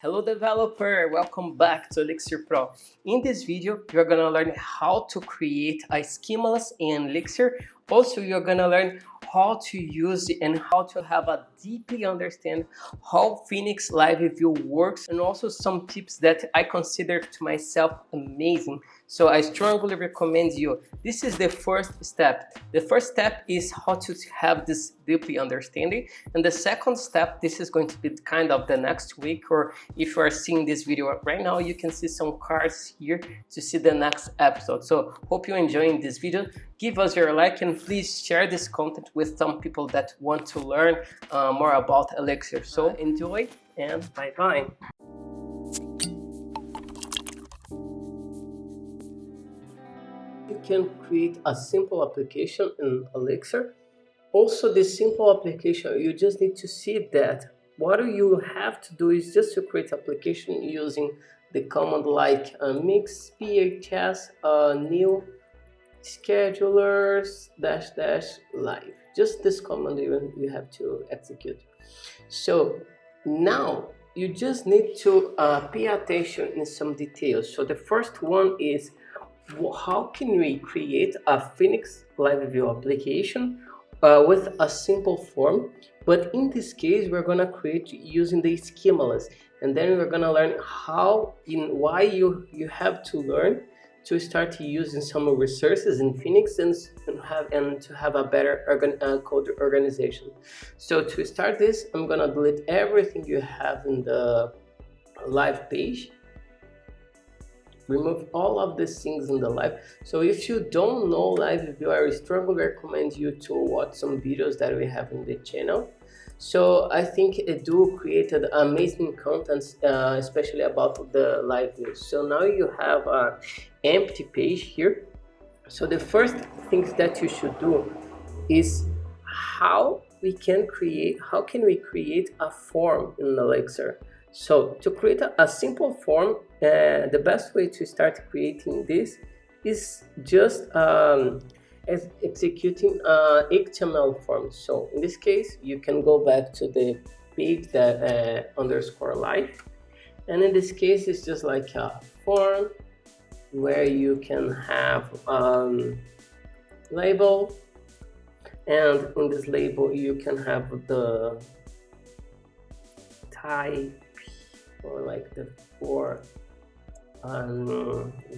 Hello developer, welcome back to Elixir Pro. In this video, you're gonna learn how to create a schemaless in Elixir. Also, you're gonna learn how to use it and how to have a deeply understand how Phoenix Live View works, and also some tips that I consider to myself amazing. So I strongly recommend you. This is the first step. The first step is how to have this deeply understanding, and the second step, this is going to be kind of the next week, or if you are seeing this video right now, you can see some cards here to see the next episode. So hope you're enjoying this video. Give us your like and please share this content with some people that want to learn more about Elixir. So enjoy and bye bye. You can create a simple application in Elixir. Also, this simple application, you just need to see that what you have to do is just to create application using the command like mix phs new schedulers -- live. Just this command you have to execute. So now you just need to pay attention in some details. So the first one is how can we create a Phoenix Live View application with a simple form, but in this case we're gonna create using the schemaless, and then we're gonna learn why you have to learn to start using some resources in Phoenix and to have a better code organization. So to start this, I'm gonna delete everything you have in the live page. Remove all of these things in the live. So if you don't know live view, I strongly recommend you to watch some videos that we have in the channel. So I think Edu created amazing content, especially about the live view. So now you have an empty page here. So the first things that you should do is how can we create a form in Elixir. So to create a simple form, the best way to start creating this is just executing HTML form. So in this case, you can go back to the page that underscore live, and in this case, it's just like a form where you can have label, and in this label you can have the type, or like the for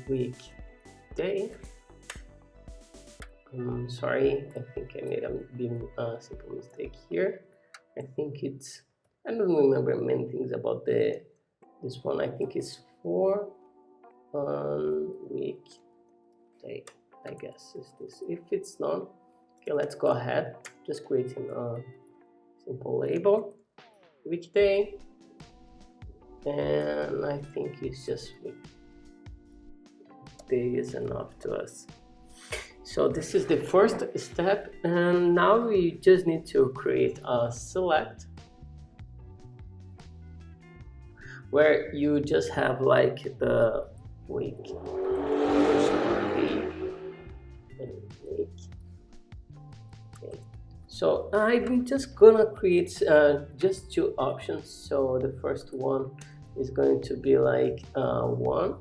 weekday. Sorry, I think I made a simple mistake here. I don't remember many things about this one. I think it's for weekday, I guess is this. If it's not, okay, let's go ahead, just creating a simple label, weekday, and I think it's just weekday is enough to us. So this is the first step, and now we just need to create a select where you just have like the week. So I'm just gonna create just two options. So the first one is going to be like 1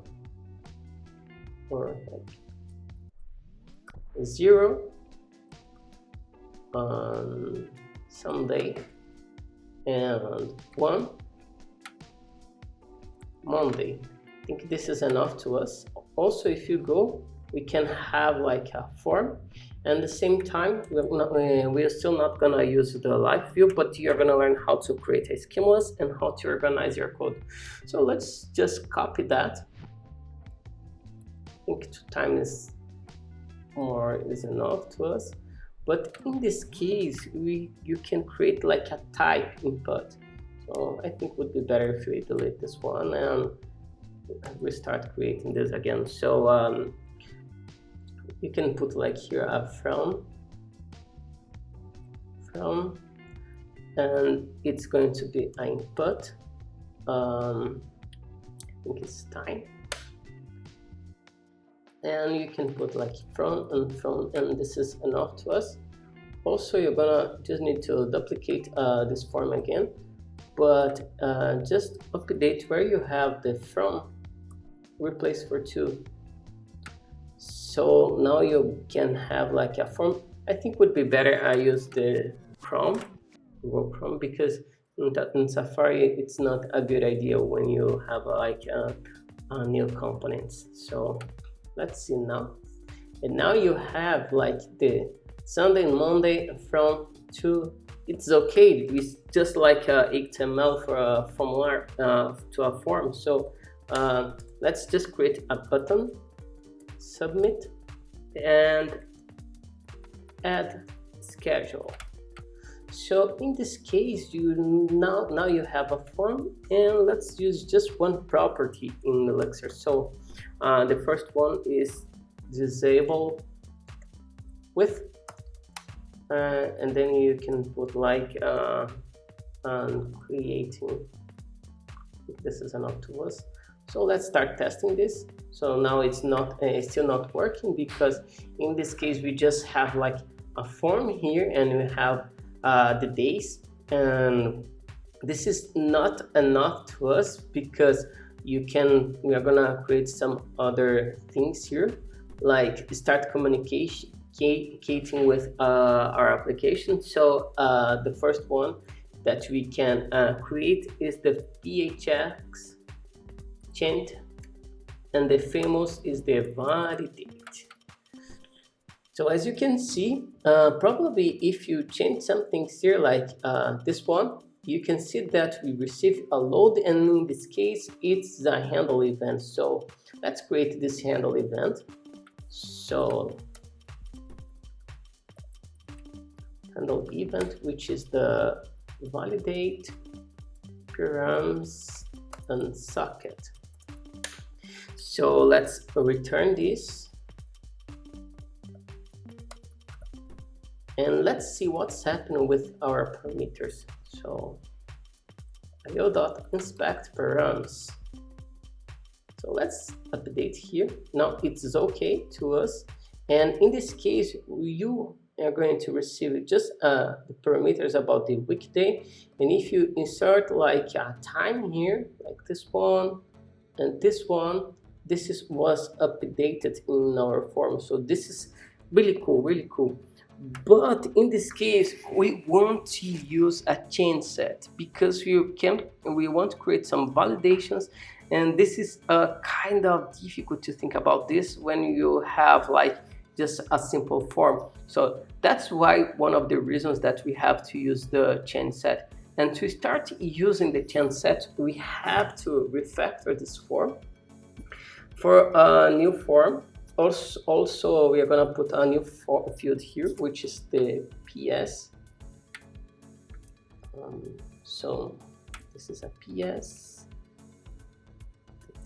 or like 0 on Sunday and 1 Monday. I think this is enough to us. Also, if you go, we can have like a form, and at the same time we're still not gonna use the live view, but you're gonna learn how to create a schemaless and how to organize your code. So let's just copy that. I think 2 times more is enough to us, but in this case you can create like a type input. So I think it would be better if we delete this one and we start creating this again. So you can put like here a from, and it's going to be an input. I think it's time, and you can put like from, and this is enough to us. Also, you're gonna just need to duplicate this form again, but just update where you have the from, replace for to. So now you can have like a form. I think would be better I use the Chrome, Google Chrome, because in Safari it's not a good idea when you have like new components. So let's see now. And now you have like the Sunday and Monday from to. It's okay. It's just like HTML for a formular to a form. So let's just create a button, submit, and add schedule. So in this case, you now you have a form, and let's use just one property in Elixir. So the first one is disable with, and then you can put like creating. This is enough to us. So let's start testing this. So now it's still not working, because in this case we just have like a form here, and we have the days, and this is not enough to us, because we are gonna create some other things here, like start communicating with our application. So the first one that we can create is the PHX chant, and the famous is the validate. So as you can see, probably if you change something here like this one, you can see that we receive a load, and in this case it's the handle event. So let's create this handle event. So handle event, which is the validate params and socket. So let's return this, and let's see what's happening with our parameters. So io.inspect params. So let's update here. Now it's okay to us, and in this case you are going to receive just the parameters about the weekday. And if you insert like a time here, like this one and this one, this was updated in our form. So this is really cool. But in this case we want to use a chain set, because we want to create some validations, and this is kind of difficult to think about this when you have like just a simple form. So that's why one of the reasons that we have to use the chain set. And to start using the chain set, we have to refactor this form. For a new form, also we are going to put a new field here, which is the PS. So this is a PS.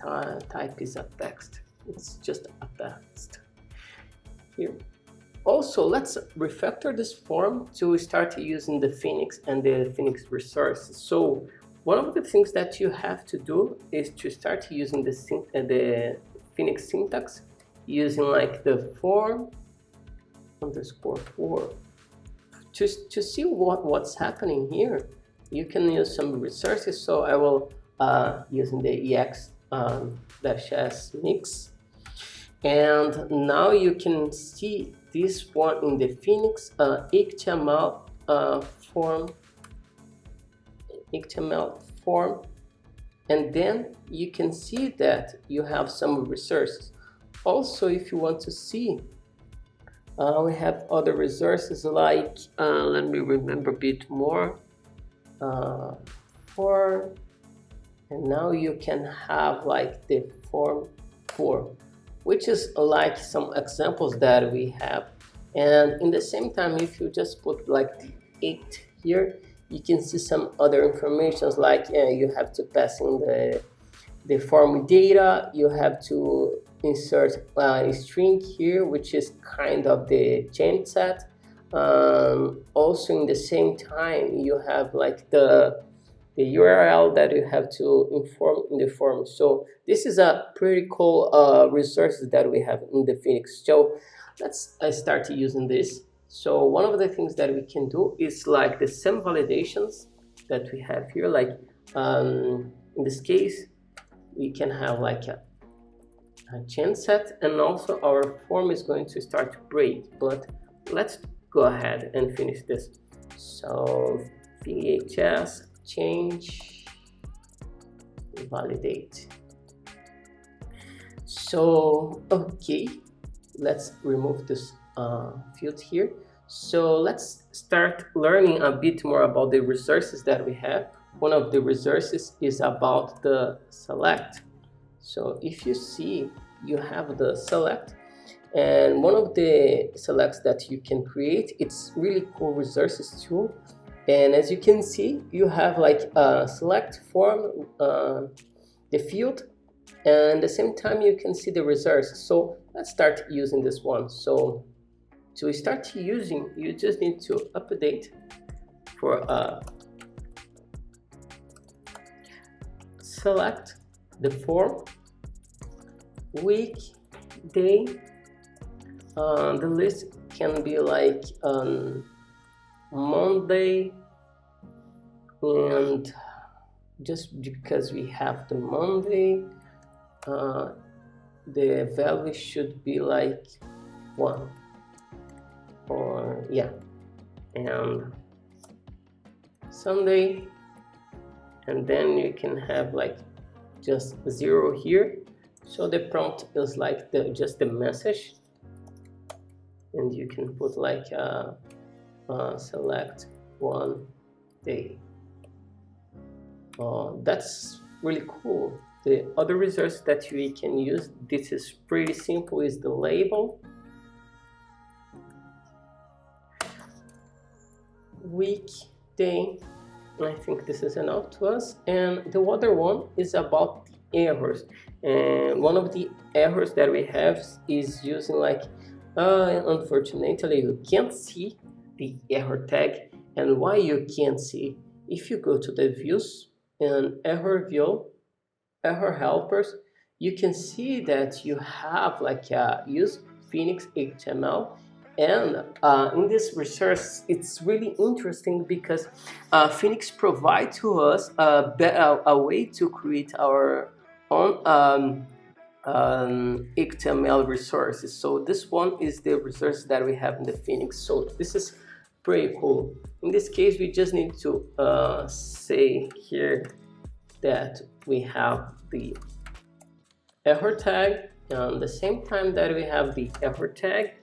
The type is a text. It's just a text here. Also, let's refactor this form to start using the Phoenix and the Phoenix resources. So one of the things that you have to do is to start using the Phoenix syntax, using like the form _4. To see what's happening here, you can use some resources. So I will using the ex -s mix, and now you can see this one in the Phoenix HTML form, and then you can see that you have some resources. Also, if you want to see, we have other resources like let me remember a bit more, and now you can have like the form 4, which is like some examples that we have. And in the same time, if you just put like 8 here, you can see some other informations, like you have to pass in the form data, you have to insert a string here, which is kind of the chain set. Also in the same time, you have like the URL that you have to inform in the form. So this is a pretty cool resources that we have in the Phoenix. So let's start using this. So one of the things that we can do is like the same validations that we have here, like In this case, we can have like a chain set, and also our form is going to start to break. But let's go ahead and finish this. So VHS change validate. So okay, let's remove this field here. So let's start learning a bit more about the resources that we have. One of the resources is about the select. So if you see, you have the select, and one of the selects that you can create, it's really cool resources tool. And as you can see, you have like a select form, the field, and at the same time you can see the resource. So let's start using this one. So to start using, you just need to update for select the form, week, day. The list can be like Monday, and just because we have the Monday, the value should be like 1, or yeah, and Sunday, and then you can have like just 0 here. So the prompt is like just the message, and you can put like select 1 day. That's really cool. The other resource that we can use, this is pretty simple, is the label. Week, day, I think this is enough to us. And the other one is about the errors. And one of the errors that we have is using like, unfortunately, you can't see the error tag. And why you can't see? If you go to the views and error view, error helpers, you can see that you have like use Phoenix HTML. And in this resource, it's really interesting because Phoenix provides to us a way to create our own HTML resources. So this one is the resource that we have in the Phoenix. So this is pretty cool. In this case, we just need to say here that we have the error tag, and at the same time that we have the error tag,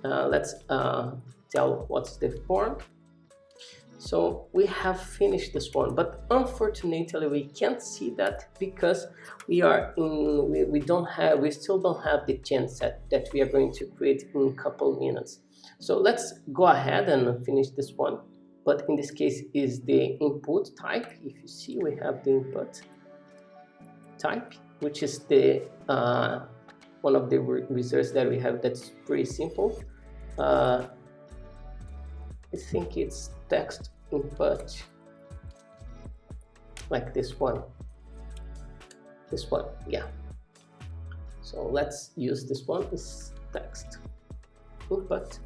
let's tell what's the form. So we have finished this one, but unfortunately we can't see that because we are in we still don't have the chain set that we are going to create in a couple minutes. So let's go ahead and finish this one. But in this case is the input type. If you see, we have the input type, which is the one of the resources that we have that's pretty simple. I think it's text input, like this one, yeah. So let's use this one, is text input,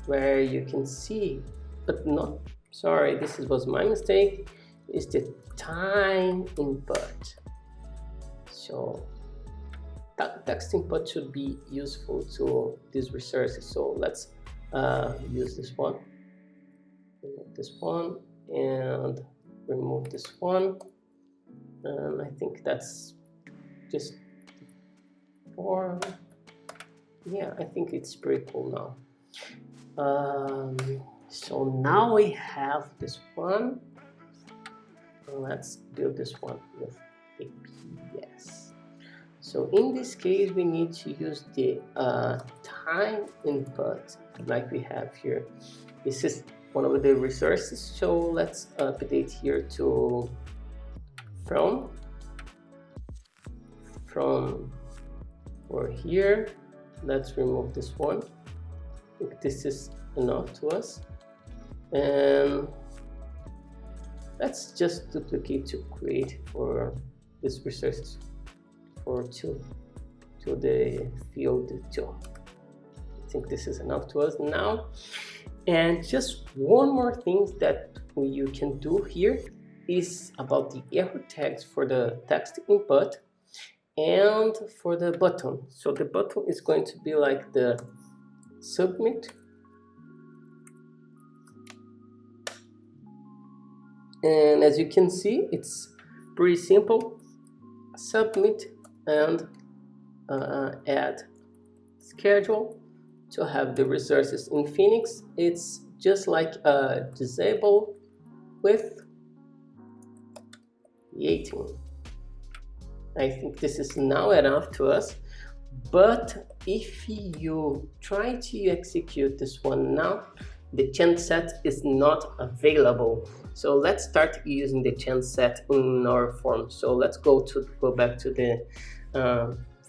where you can see, but not, sorry, this was my mistake, is the time input. So text input should be useful to these resources. So let's use this one, remove this one, and remove this one. And I think that's just for, yeah, I think it's pretty cool now. So now we have this one. Let's build this one with a PS. So in this case, we need to use the time input like we have here. This is one of the resources. So let's update here to from or here. Let's remove this one. I think this is enough to us. And let's just duplicate to create for this resource for to the field 2. I think this is enough to us now. And just one more thing that you can do here is about the error tags for the text input and for the button. So the button is going to be like the submit, and as you can see, it's pretty simple. Submit and add schedule to have the resources in Phoenix. It's just like disable with creating. I think this is now enough to us, but if you try to execute this one now, the chance set is not available. So let's start using the chance set in our form. So let's go back to the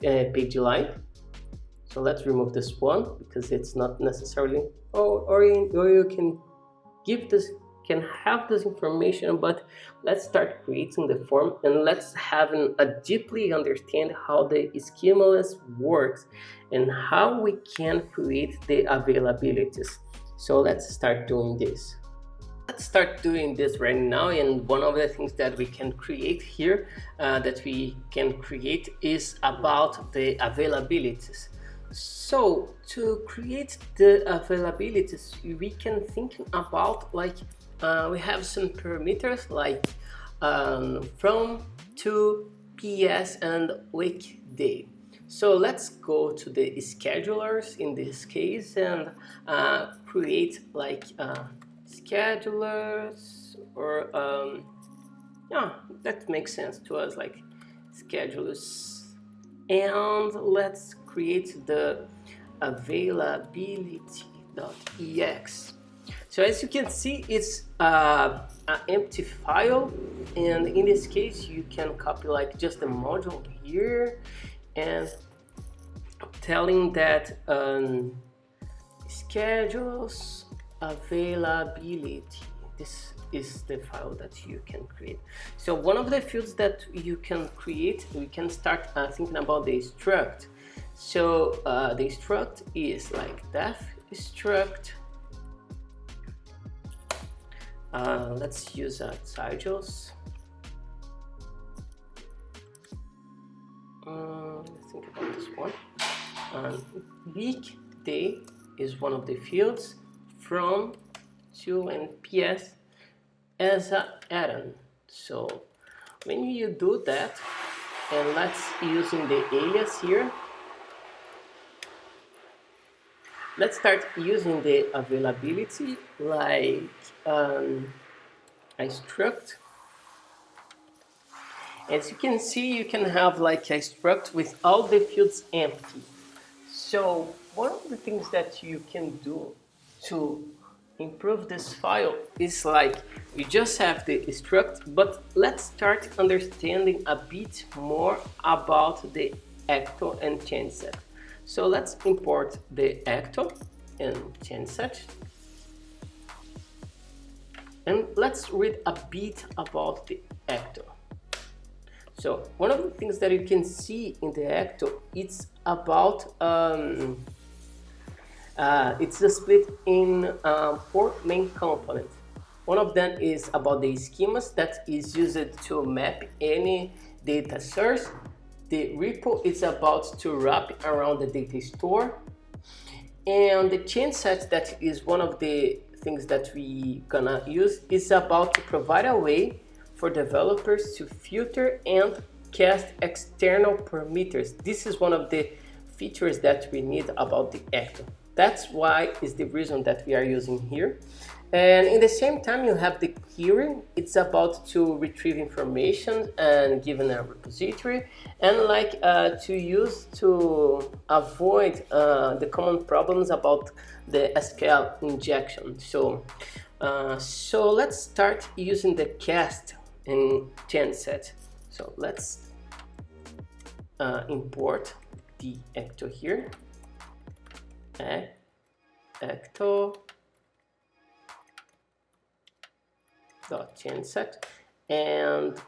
page line. So let's remove this one because it's not necessarily, or you can give this, can have this information, but let's start creating the form and let's have a deeply understand how the schemaless works and how we can create the availabilities. So let's start doing this. Let's start doing this right now, and one of the things that we can create here is about the availabilities. So to create the availabilities, we can think about like we have some parameters like from, to, PS, and weekday. So let's go to the schedulers in this case and create like schedulers, or yeah, that makes sense to us, like schedulers. And let's create the availability.ex. So as you can see, it's an empty file, and in this case you can copy like just the module here and telling that schedules availability, this is the file that you can create. So one of the fields that you can create, we can start thinking about the struct. So the struct is like def struct. Let's use titles. Let's think about this one. Weekday is one of the fields, from, to, and PS as an add-on. So when you do that, and let's using the alias here, let's start using the availability like a struct. As you can see, you can have like a struct with all the fields empty. So one of the things that you can do to improve this file is like you just have the struct, but let's start understanding a bit more about the actor and change set. So let's import the actor and change set, and let's read a bit about the actor. So one of the things that you can see in the actor, it's about it's split in 4 main components. One of them is about the schemas that is used to map any data source. The repo is about to wrap around the data store, and the change set, that is one of the things that we gonna use, is about to provide a way for developers to filter and cast external parameters. This is one of the features that we need about the actor. That's why is the reason that we are using here. And in the same time, you have the query. It's about to retrieve information and given a repository, and like to use to avoid the common problems about the SQL injection. So let's start using the cast and change set. So let's import the actor here. Actor dot change set, and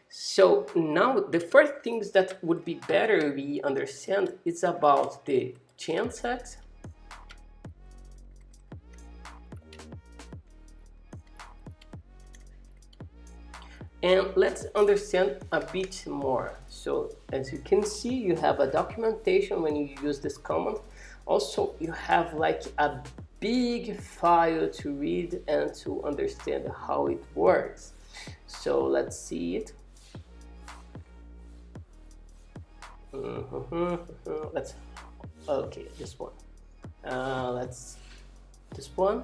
so now the first things that would be better we understand is about the change set. And let's understand a bit more. So as you can see, you have a documentation when you use this command. Also, you have like a big file to read and to understand how it works. So let's see it. Let's, okay, this one. Let's this one,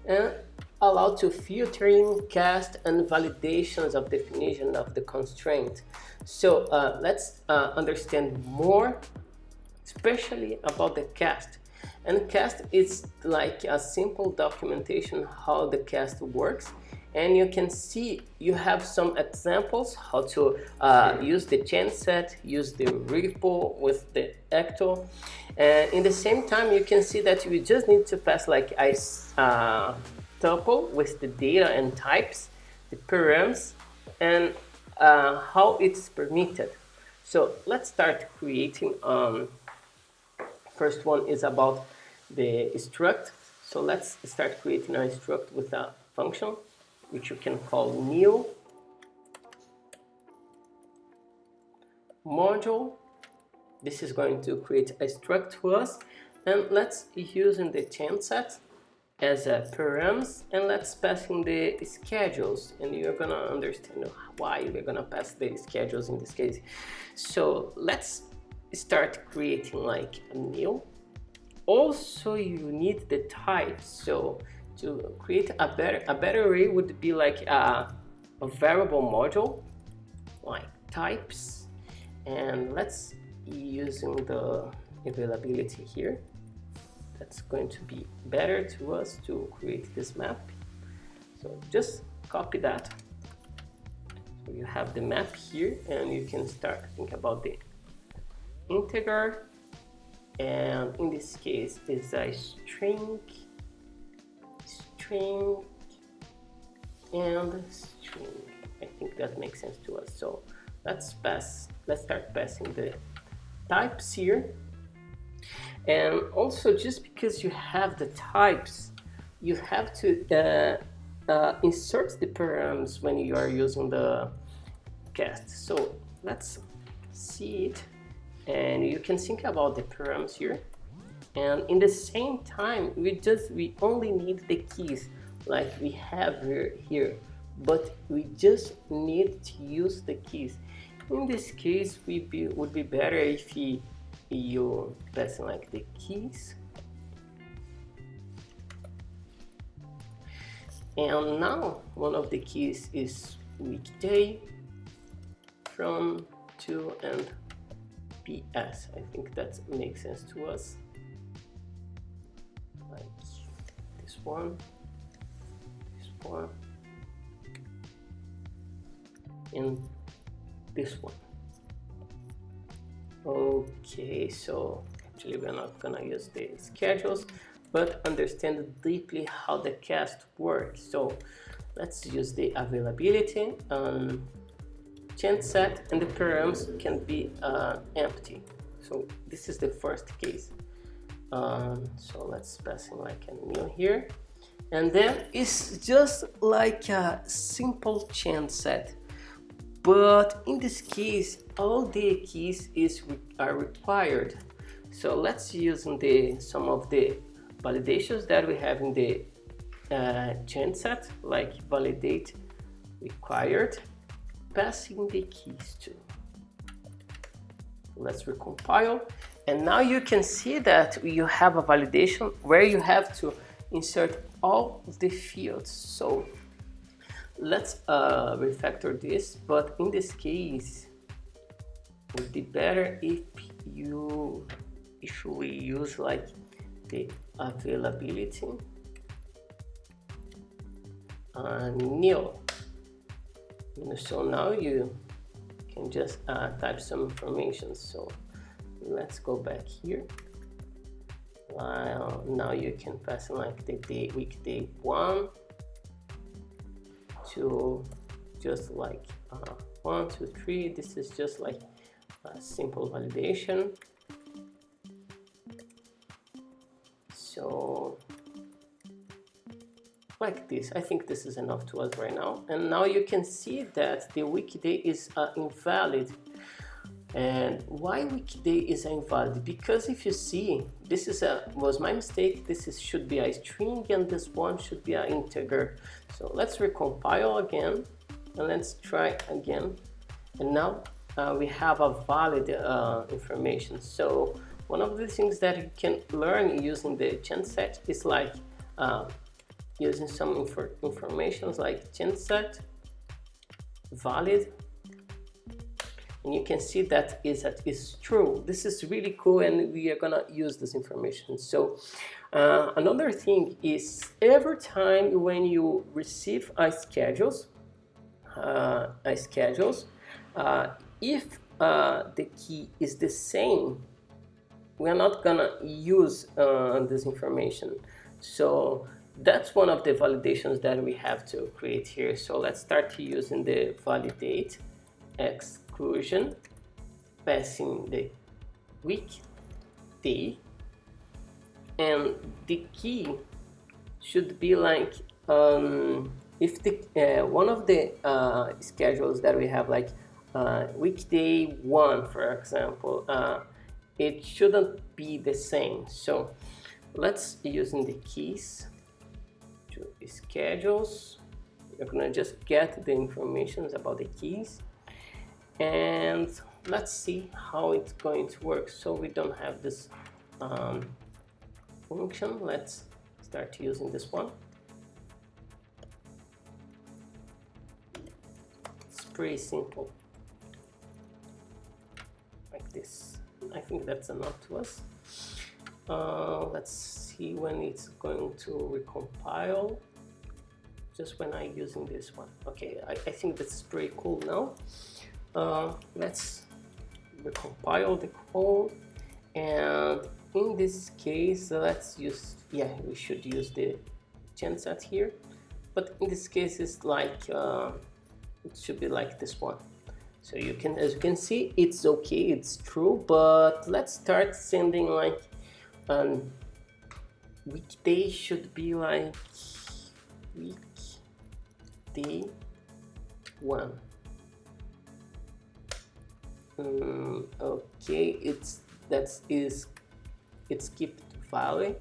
and allow to filtering, cast, and validations of definition of the constraint. So let's understand more, especially about the cast. And cast is like a simple documentation how the cast works. And you can see you have some examples how to use the chain set, use the repo with the ecto. And in the same time, you can see that you just need to pass like a tuple with the data and types, the params, and how it's permitted. So let's start creating. First one is about the struct. So let's start creating a struct with a function, which you can call new module. This is going to create a struct to us, and let's use in the chain set as a params, and let's pass in the schedules, and you're gonna understand why we're gonna pass the schedules in this case. So let's start creating like a new. Also, you need the types. So to create a better way would be like a variable module, like types, and let's using the availability here. That's going to be better to us to create this map. So just copy that. So you have the map here, and you can start to think about the integer, and in this case it's a string and string. I think that makes sense to us. So let's start passing the types here. And also, just because you have the types, you have to insert the params when you are using the cast. So let's see it, and you can think about the params here. And in the same time, we only need the keys like we have here, but we just need to use the keys. In this case, would be better if you pass like the keys. And now one of the keys is weekday, from, to, and PS. I think that makes sense to us. Like this one, and this one. Okay, so actually we're not gonna use the schedules, but understand deeply how the cast works. So let's use the availability, chain set, and the params can be empty. So this is the first case. So let's pass in like a new here, and then it's just like a simple chain set. But in this case, all the keys are required. So let's use some of the validations that we have in the chain set, like validate required, passing the keys to. Let's recompile, and now you can see that you have a validation where you have to insert all the fields. So let's refactor this, but in this case it would be better if we use like the availability new. So now you can just type some information. So let's go back here. Now you can pass in like the weekday 1 to just like 1, 2, 3. This is just like a simple validation. So like this. I think this is enough to us right now. And now you can see that the weekday is invalid. And why weekday is invalid? Because if you see, this was my mistake. Should be a string, and this one should be an integer. So let's recompile again, and let's try again. And now we have a valid information. So one of the things that you can learn using the chant set is like using some informations like chant set valid. And you can see that is true. This is really cool, and we are gonna use this information. So another thing is, every time when you receive a schedules, if the key is the same, we are not gonna use this information. So that's one of the validations that we have to create here. So let's start using the validate exclusion, passing the weekday, and the key should be like if the one of the schedules that we have, like weekday 1, for example, it shouldn't be the same. So let's using the keys to schedules. You're gonna just get the information about the keys, and let's see how it's going to work. So we don't have this function. Let's start using this one. It's pretty simple, like this. I think that's enough to us. Let's see when it's going to recompile. Just when I'm using this one. Okay, I think that's pretty cool now. Let's recompile the code, and in this case let's use, we should use the chant set here, but in this case it's like it should be like this one. So you can, as you can see, it's okay, it's true. But let's start sending like weekday should be like weekday 1. Okay, it's kept valid,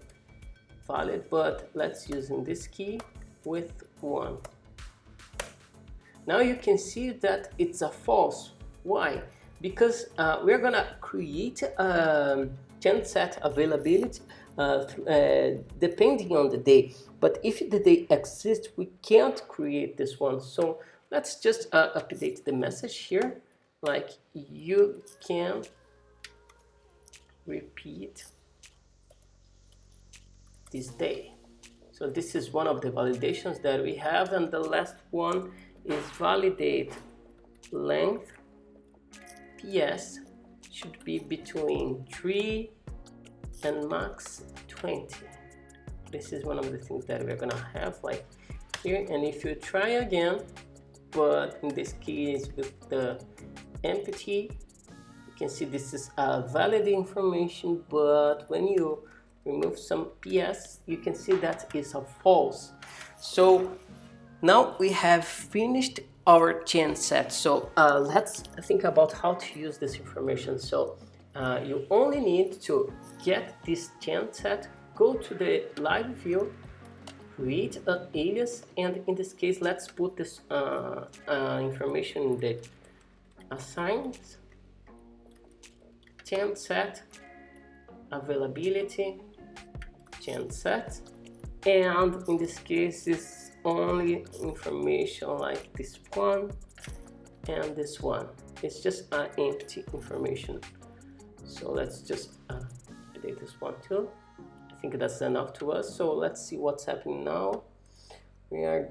but let's using this key with 1. Now you can see that it's a false. Why? Because we're gonna create chant set availability depending on the day. But if the day exists, we can't create this one. So let's just update the message here. Like, you can repeat this day. So this is one of the validations that we have, and the last one is validate length PS should be between 3 and max 20. This is one of the things that we're gonna have like here. And if you try again, but in this case with the empty, you can see this is a valid information, but when you remove some PS, you can see that is a false. So now we have finished our chant set. So let's think about how to use this information. So you only need to get this chant set, go to the live view, create an alias, and in this case let's put this information in the assigned chant set availability chant set, and in this case it's only information like this one and this one. It's just an empty information. So let's just update this one too. I think that's enough to us. So let's see what's happening now. We are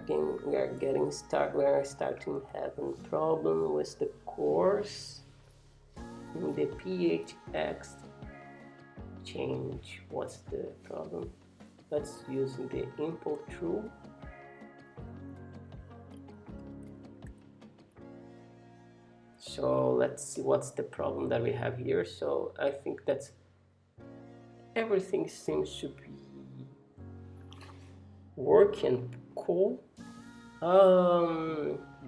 starting having problem with the course in the phx change. What's the problem? Let's use the import true. So let's see what's the problem that we have here. So I think that everything seems to be working cool.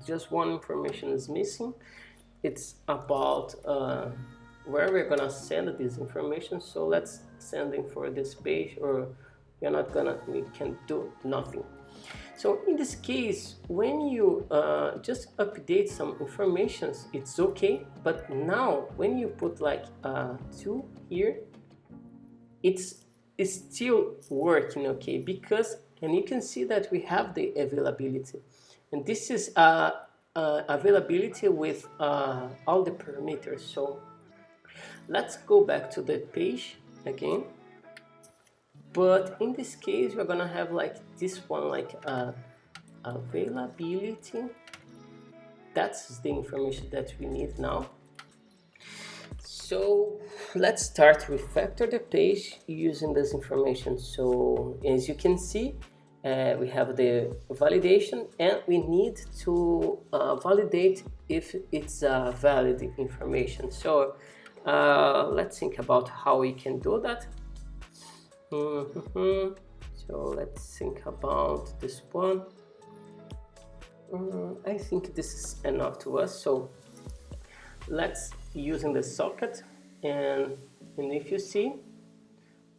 Just one information is missing. It's about where we're gonna send this information. So let's sending for this page, or we can do nothing. So in this case, when you just update some informations, it's okay. But now when you put like 2 here, it's still working okay, because, and you can see that we have the availability, and this is availability with all the parameters. So let's go back to the page again, but in this case we're gonna have like this one, like availability. That's the information that we need now. So let's start refactor the page using this information. So as you can see, we have the validation, and we need to validate if it's valid information. So let's think about how we can do that. So let's think about this one. I think this is enough to us. So let's using the socket, and if you see,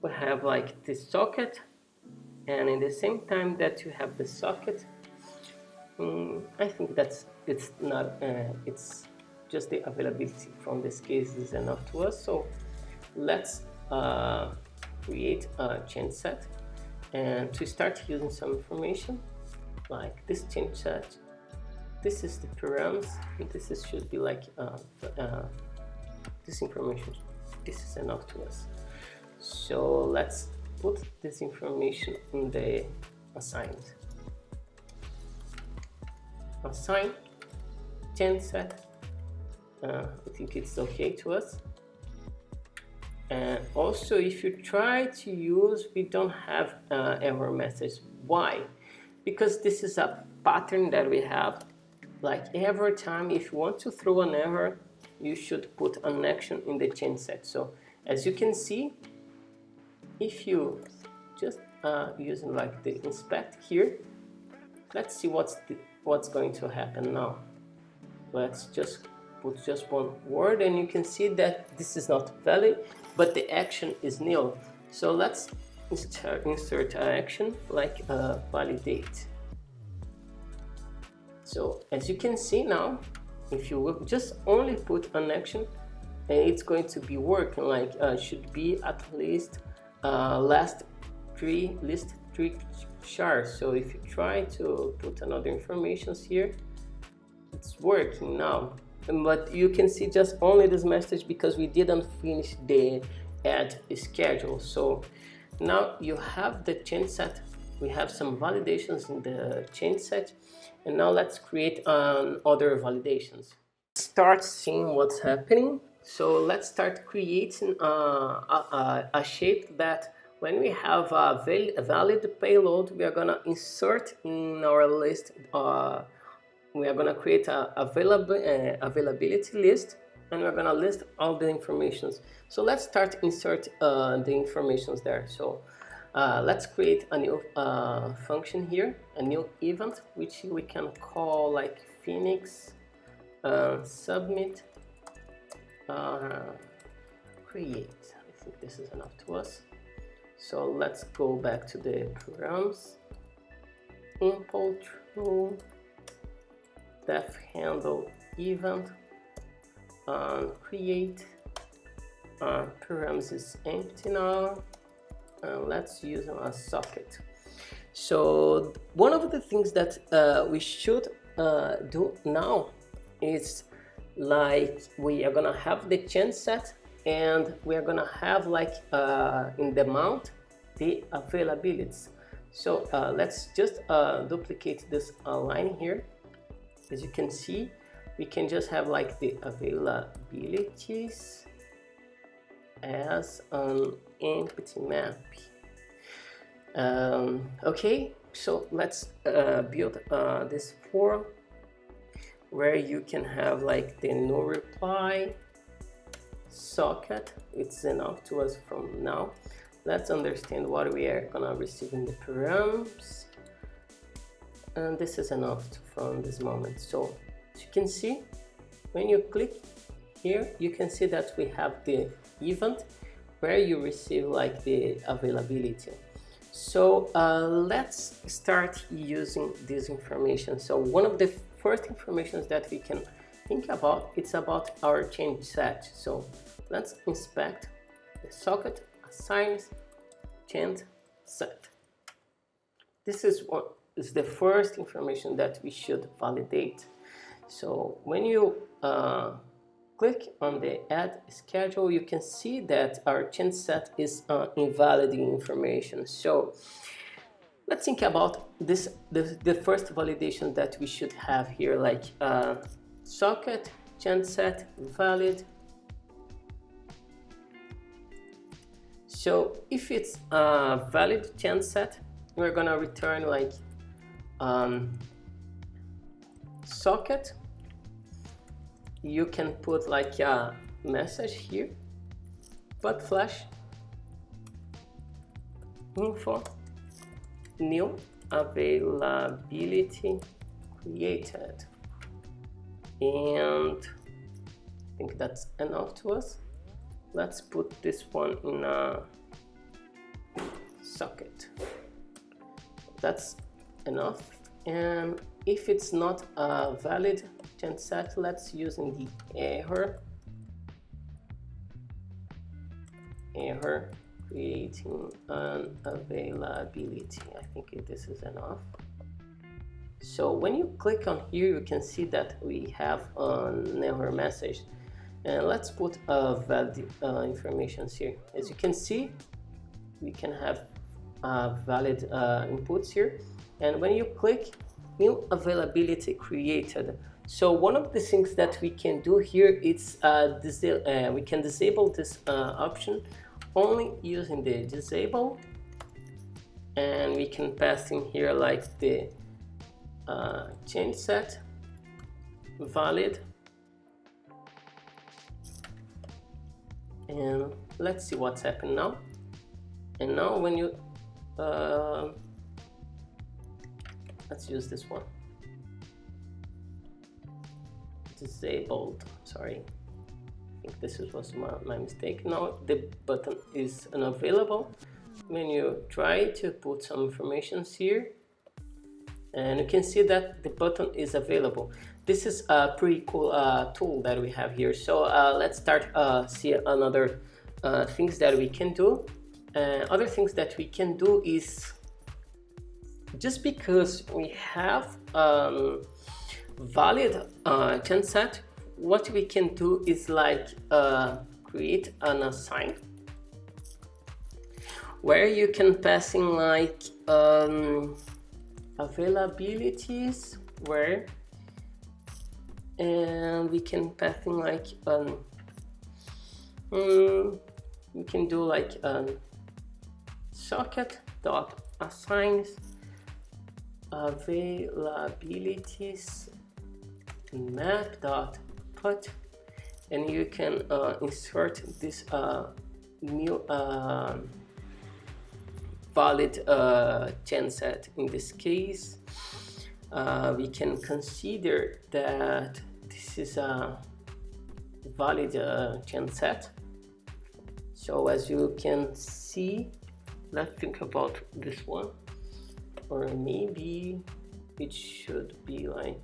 we have like this socket, and in the same time that you have the socket, I think that's it's not it's just the availability from this case is enough to us. So let's create a change set, and to start using some information like this change set. This is the params, and this should be like this information. This is enough to us. So let's put this information in the assigned. Assign change set. I think it's okay to us. And also, if you try to use, we don't have error message. Why? Because this is a pattern that we have. Like every time if you want to throw an error, you should put an action in the change set. So as you can see, if you just using like the inspect here, let's see what's going to happen now. Let's just put just one word, and you can see that this is not valid, but the action is nil. So let's insert an action like validate. So as you can see now, if you will just only put an action, and it's going to be working like should be at least list three chars. So if you try to put another informations here, it's working now. But you can see just only this message because we didn't finish the add schedule. So now you have the change set. We have some validations in the change set, and now let's create other validations. Start seeing what's happening. So let's start creating a shape that when we have a valid payload, we are gonna insert in our list. We are gonna create a availability list, and we're gonna list all the informations. So let's start insert the informations there. So let's create a new function here, a new event, which we can call like Phoenix submit create. I think this is enough to us. So let's go back to the params, import true, def handle event, create, params is empty now. Let's use a socket. So one of the things that we should do now is like we are gonna have the change set, and we are gonna have like in the mount the availabilities. So let's just duplicate this line here. As you can see, we can just have like the availabilities as an empty map. Okay, so let's build this form where you can have like the no reply socket. It's enough to us from now. Let's understand what we are gonna receive in the params. and this is enough from this moment. So as you can see, when you click here, you can see that we have the event where you receive like the availability. So let's start using this information. So one of the first informations that we can think about, it's about our change set. So let's inspect the socket assigns change set. This is what is the first information that we should validate. So when you click on the add schedule, you can see that our change set is invalid information. So let's think about this, the first validation that we should have here, like socket change set valid. So if it's a valid change set, we're gonna return like socket. You can put like a message here, but flash info new availability created, and I think that's enough to us. Let's put this one in a socket. That's enough. And if it's not a valid change set, let's use in the error creating an availability. I think this is enough. So when you click on here, you can see that we have an error message, and let's put valid information here. As you can see, we can have valid inputs here, and when you click new availability created, so one of the things that we can do here is we can disable this option only using the disable, and we can pass in here like the change set valid, and let's see what's happened now. And now when you let's use this one, disabled, sorry, I think this was my mistake. Now the button is unavailable. When you try to put some information here, and you can see that the button is available. This is a pretty cool tool that we have here. So let's start see another things that we can do. Other things that we can do is, just because we have valid change set, what we can do is like create an assign, where you can pass in like availabilities, where, and we can pass in like we can do like socket dot assigns availabilities map dot put, and you can insert this new valid change set. In this case, we can consider that this is a valid change set. So as you can see, let's think about this one, or maybe it should be like,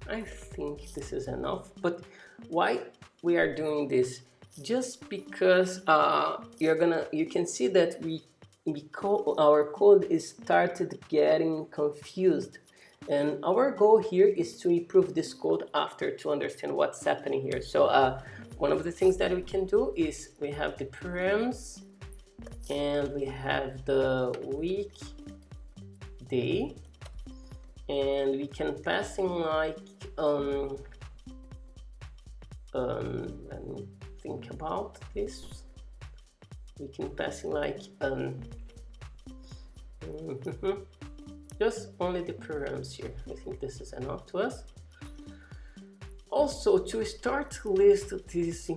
I think this is enough. But why we are doing this? Just because you can see that our code is started getting confused, and our goal here is to improve this code after to understand what's happening here. So one of the things that we can do is we have the params, and we have the week, day, and we can pass in like let me think about this. We can pass in like just only the params here. I think this is enough to us. Also, to start to list this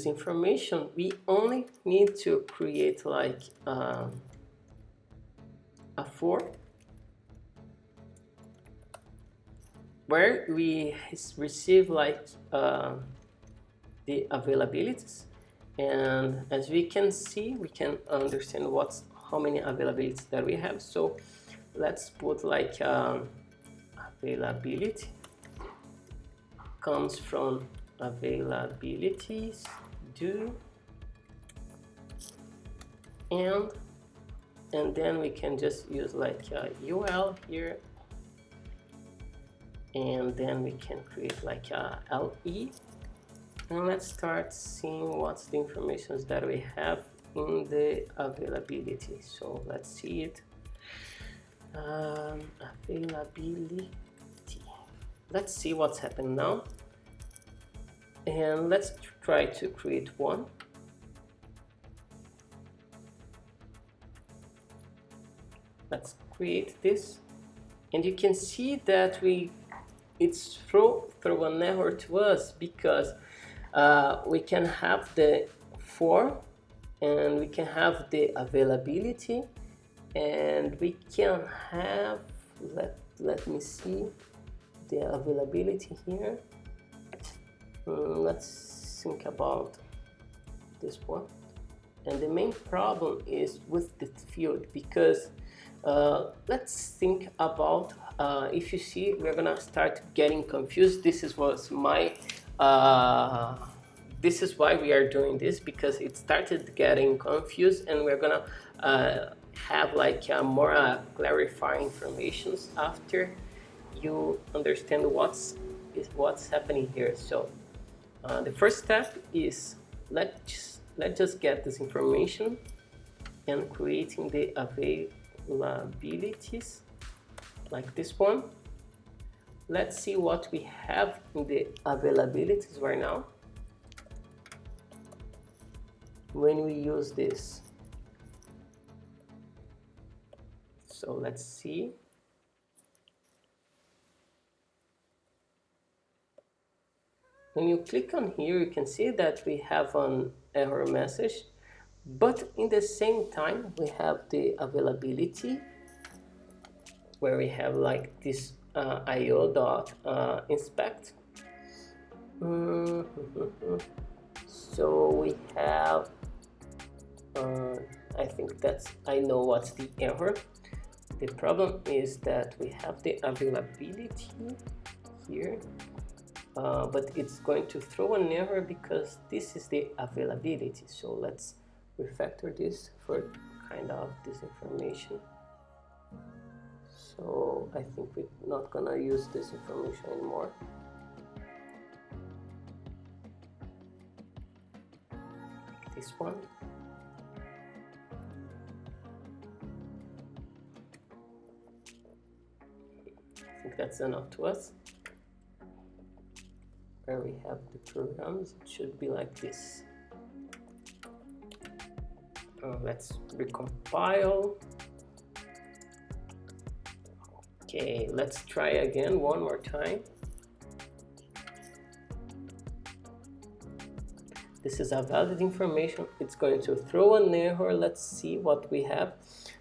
information, we only need to create like a for where we receive like the availabilities, and as we can see, we can understand how many availabilities that we have. So let's put like availability comes from availabilities due, and then we can just use like UL here, and then we can create like a LE. And let's start seeing what's the information that we have in the availability. So let's see it. Availability. Let's see what's happening now. And let's try to create one. Let's create this. And you can see that it's throw an error to us because we can have the for, and we can have the availability, and we can have, let me see the availability here. Let's think about this one. And the main problem is with the field, because let's think about if you see, we're gonna start getting confused. This is why we are doing this, because it started getting confused, and we're gonna have like more clarifying informations after you understand what's happening here. So the first step is let's just get this information and creating the availabilities like this one. Let's see what we have in the availabilities right now when we use this. So let's see. When you click on here, you can see that we have an error message, but in the same time we have the availability where we have like this io.inspect. So we have I think I know what's the error. The problem is that we have the availability here, but it's going to throw an error because this is the availability. So let's refactor this for kind of this information. So I think we're not gonna use this information anymore. This one. I think that's enough to us. Where we have the programs, it should be like this. Let's recompile. Okay, let's try again one more time. This is a valid information. It's going to throw an error. Let's see what we have.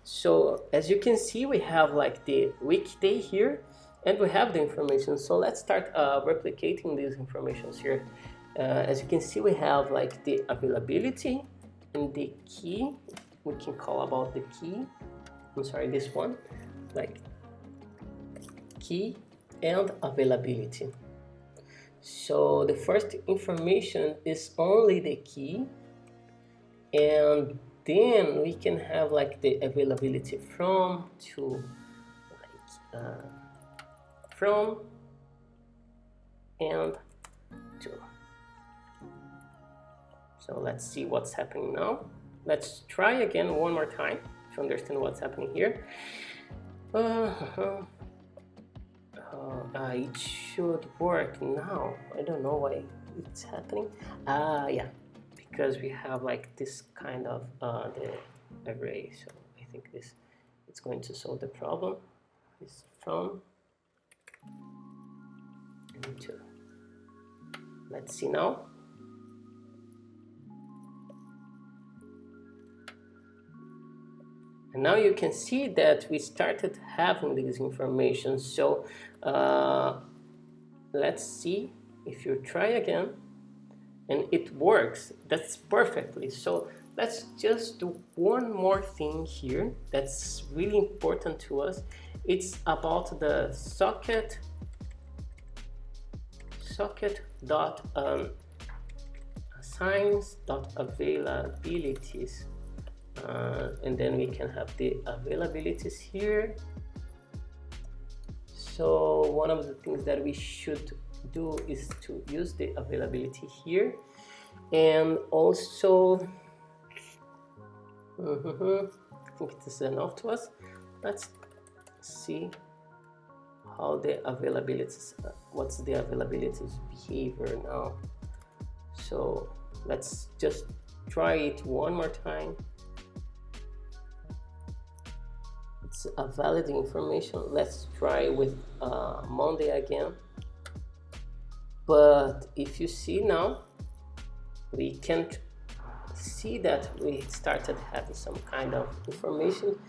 So as you can see, we have like the weekday here, and we have the information. So let's start replicating these informations here. As you can see, we have like the availability and the key. We can call about the key. I'm sorry, this one, like key and availability. So the first information is only the key, and then we can have like the availability from to like from and to. So let's see what's happening now. Let's try again one more time to understand what's happening here. It should work now. I don't know why it's happening. Yeah, because we have like this kind of the array. So I think it's going to solve the problem. It's from and to. Let's see now. And now you can see that we started having this information. So let's see if you try again and it works. That's perfectly. So let's just do one more thing here that's really important to us. It's about the socket dot assigns dot availabilities, and then we can have the availabilities here. So one of the things that we should do is to use the availability here, and also I think it is enough to us. Let's see how the availabilities, what's the availabilities behavior now. So let's just try it one more time. It's a valid information. Let's try with Monday again. But if you see now, we can see that we started having some kind of information,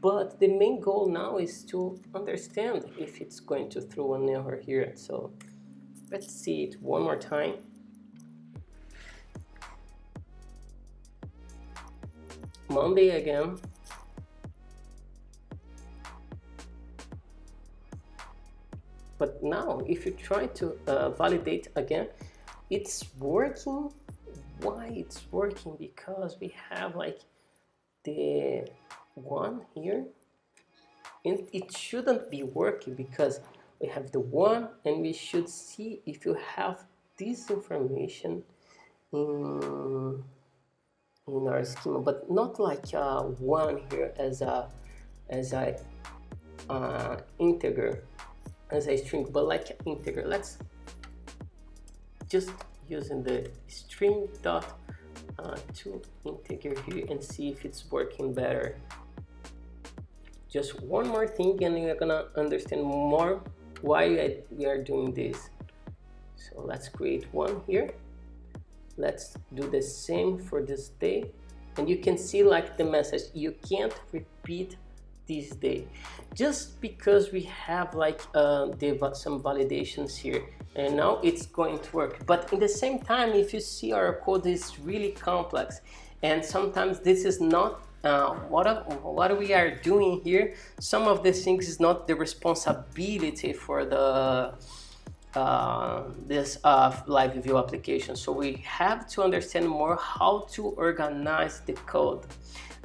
but the main goal now is to understand if it's going to throw an error here. So let's see it one more time. Monday again. But now if you try to validate again, it's working. Why it's working? Because we have like the one here, and it shouldn't be working because we have the one, and we should see if you have this information in our schema, but not like one here as a integer, as a string, but like an integer. Let's just using the string dot to integer here and see if it's working better. Just one more thing, and you're gonna understand more why we are doing this. So let's create one here. Let's do the same for this day, and you can see like the message, you can't repeat this day, just because we have like some validations here, and now it's going to work. But in the same time, if you see, our code is really complex, and sometimes this is not what we are doing here. Some of the things is not the responsibility for the this live view application. So we have to understand more how to organize the code.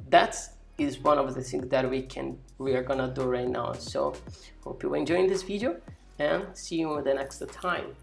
That is one of the things that we are gonna do right now. So hope you're enjoying this video, and see you the next time.